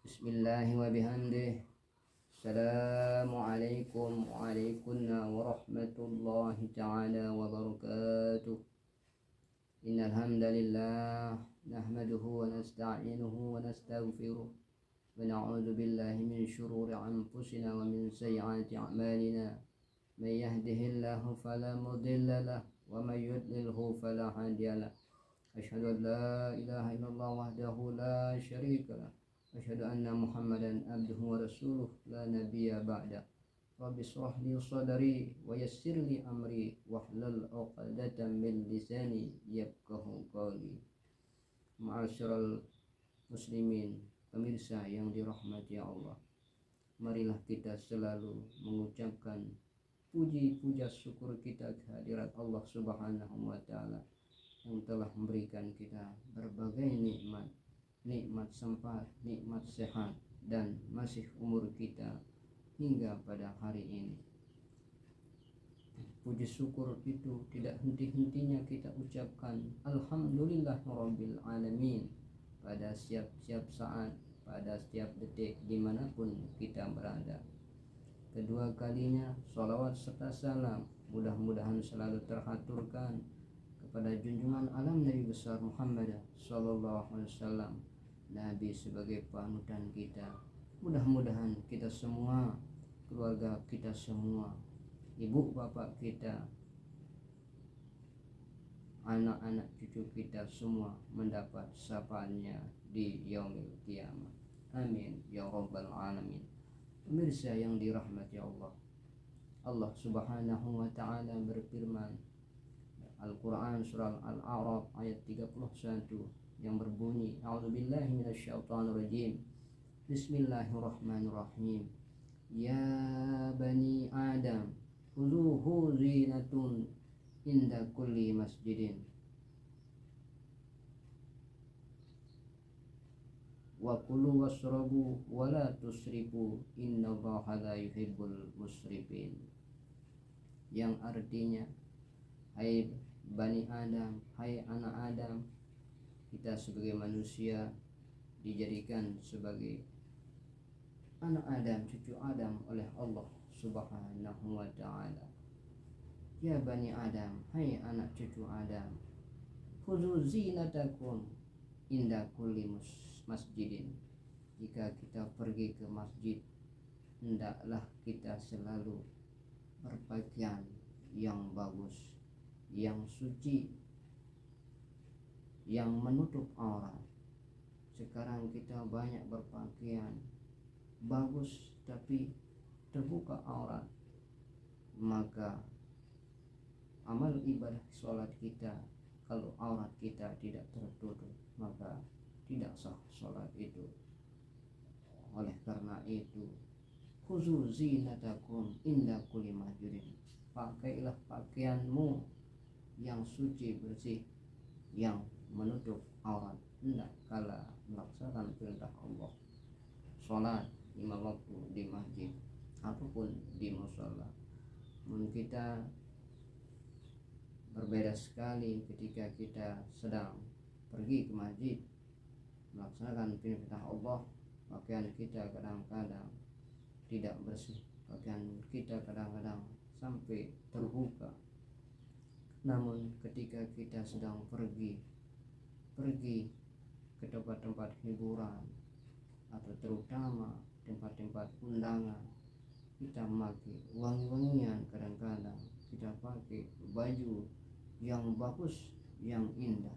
Bismillahi wa bihamdih. Assalamualaikum warahmatullahi ta'ala wabarakatuh. Innal hamdalillah nahmaduhu wa nasta'inuhu wa nastaghfiruh wa na'udzu billahi min shururi anfusina wa min sayyiati a'malina. May yahdihillahu fala mudilla lahu wa may yudlilhu fala hadiya lahu. Asyhadu an la ilaha illallah wahdahu la syarika lahu. Asyhadu anna Muhammadan abduhu wa rasuluh la nabiyya ba'da. Rabbi shrah li sadri wa yassir li amri wahlul 'uqdatam min lisani yafqahu qawli. Ma'asyiral muslimin, pemirsa yang dirahmati Allah, marilah kita selalu mengucapkan puji puja syukur kita kehadirat Allah Subhanahu wa taala yang telah memberikan kita berbagai nikmat sempat, nikmat sehat, dan masih umur kita hingga pada hari ini. Puji syukur itu tidak henti-hentinya kita ucapkan alhamdulillahirabbil alamin pada setiap saat, pada setiap detik dimanapun kita berada. Kedua kalinya sholawat serta salam mudah-mudahan selalu terhaturkan kepada junjungan alam Nabi besar Muhammad sallallahu alaihi wasallam, Nabi sebagai panutan kita. Mudah-mudahan kita semua, keluarga kita semua, ibu bapak kita, anak-anak cucu kita semua mendapat syafaatnya di yaumil qiyamah. Amin ya rabbal alamin. Pemirsa yang dirahmati Allah, Allah Subhanahu wa taala berfirman Al-Quran surah Al-A'raf ayat 31 yang berbunyi, a'udzubillahi minasyaitonirrajim, bismillahirrahmanirrahim, ya bani adam khudhu zinatun inda kulli masjidin wa kulu washrabu wa la tusrifu innallaha la yuhibbul musrifin. Yang artinya, hai Bani Adam, hai anak Adam, kita sebagai manusia dijadikan sebagai anak Adam, cucu Adam oleh Allah Subhanahu wa ta'ala. Ya Bani Adam, hai anak cucu Adam, khudzu zinatakum inda kulli masjidin. Jika kita pergi ke masjid, hendaklah kita selalu berpakaian yang bagus, yang suci, yang menutup aurat. Sekarang kita banyak berpakaian bagus tapi terbuka aurat, maka amal ibadah sholat kita, kalau aurat kita tidak tertutup, maka tidak sah sholat itu. Oleh karena itu, khudzu zinatakum inda kulli masjidin, pakailah pakaianmu yang suci bersih, yang menutup aurat, hendak kala melaksanakan perintah Allah, sholat 5 waktu di masjid ataupun di mushola. Kita berbeda sekali ketika kita sedang pergi ke masjid melaksanakan perintah Allah. Pakaian kita kadang-kadang tidak bersih, pakaian kita kadang-kadang sampai terbuka. Namun ketika kita sedang pergi ke tempat-tempat hiburan atau terutama tempat-tempat undangan, kita memakai wangi-wangian, kadang-kadang kita pakai baju yang bagus, yang indah.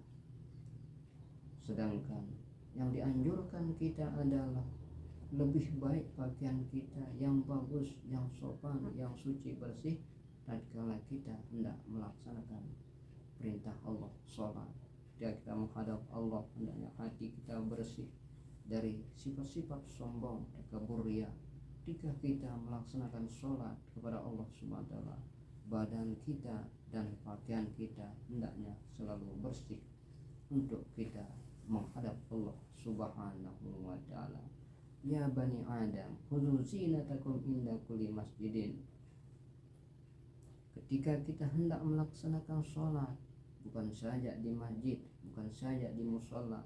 Sedangkan yang dianjurkan kita adalah lebih baik pakaian kita yang bagus, yang sopan, yang suci bersih tatkala kita hendak melaksanakan perintah Allah, sholat. Ketika kita menghadap Allah, hendaknya hati kita bersih dari sifat-sifat sombong, takabur, riya. Ketika kita melaksanakan sholat kepada Allah Subhanahu wa taala, badan kita dan pakaian kita hendaknya selalu bersih untuk kita menghadap Allah Subhanahu wa taala. Ya Bani Adam, khudzu zinatakum inda kulli masjidin. Ketika kita hendak melaksanakan sholat, bukan saja di masjid, bukan saja di mushola,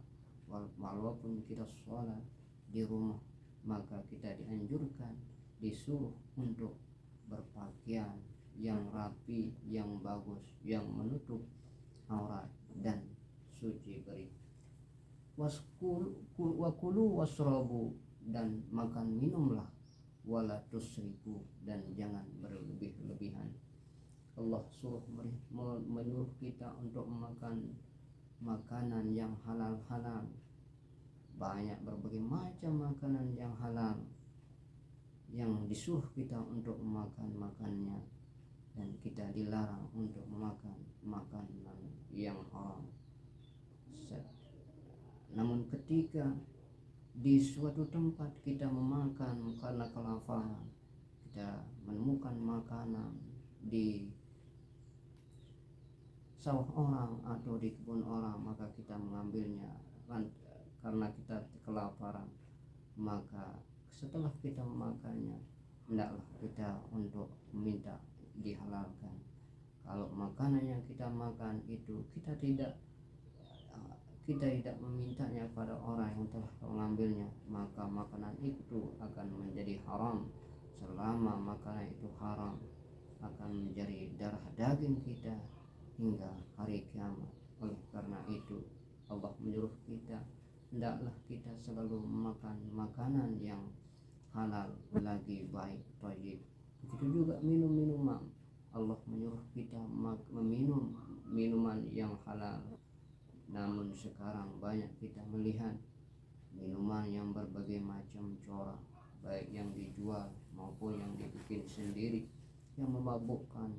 walaupun kita sholat di rumah, maka kita dianjurkan, disuruh untuk berpakaian yang rapi, yang bagus, yang menutup aurat dan suci bersih. Wakulu wasrobu, dan makan minumlah, wala tusrifu, dan jangan berlebih-lebihan. Allah suruh menyuruh kita untuk makan makanan yang halal-halal. Banyak berbagai macam makanan yang halal yang disuruh kita untuk makannya, dan kita dilarang untuk memakan makanan yang haram. Namun ketika di suatu tempat kita memakan karena kelaparan, kita menemukan makanan di sawah orang atau di kebun orang, maka kita mengambilnya karena kita kelaparan. Maka setelah kita memakannya, hendaklah kita untuk meminta dihalalkan. Kalau makanan yang kita makan itu kita tidak memintanya pada orang yang telah mengambilnya, maka makanan itu akan menjadi haram. Selama makanan itu haram, akan menjadi darah daging kita hingga hari kiamat. Oleh karena itu Allah menyuruh kita, hendaklah kita selalu makan makanan yang halal lagi baik, thayyib. Begitu juga minum-minuman, Allah menyuruh kita meminum minuman yang halal. Namun sekarang banyak kita melihat minuman yang berbagai macam corak, baik yang dijual maupun yang dibikin sendiri, yang memabukkan.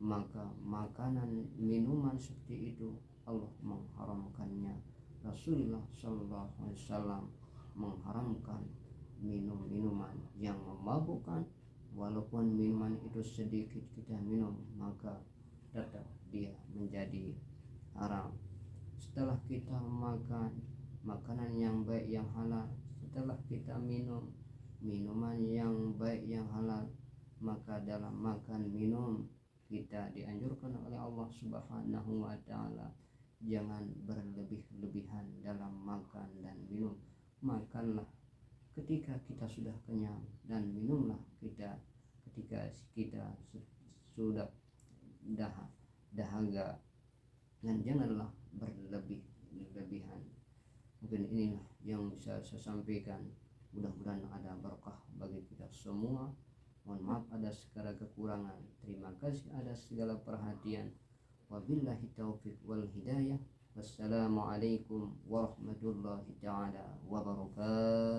Maka makanan minuman seperti itu Allah mengharamkannya. Rasulullah SAW mengharamkan minuman yang memabukkan. Walaupun minuman itu sedikit kita minum, maka tetap dia menjadi haram. Setelah kita makan makanan yang baik yang halal, setelah kita minum minuman yang baik yang halal, maka dalam makan minum kita dianjurkan oleh Allah Subhanahu wa Ta'ala, jangan berlebih-lebihan dalam makan dan minum. Makanlah ketika kita sudah kenyang, dan minumlah kita ketika kita sudah dahaga, dan janganlah berlebih-lebihan. Mungkin inilah yang bisa saya sampaikan. Mudah-mudahan ada berkah bagi kita semua. Mohon maaf ada segala kekurangan. Terima kasih atas segala perhatian. Wabillahi taufiq wal hidayah. Wassalamualaikum warahmatullahi ta'ala wabarakatuh.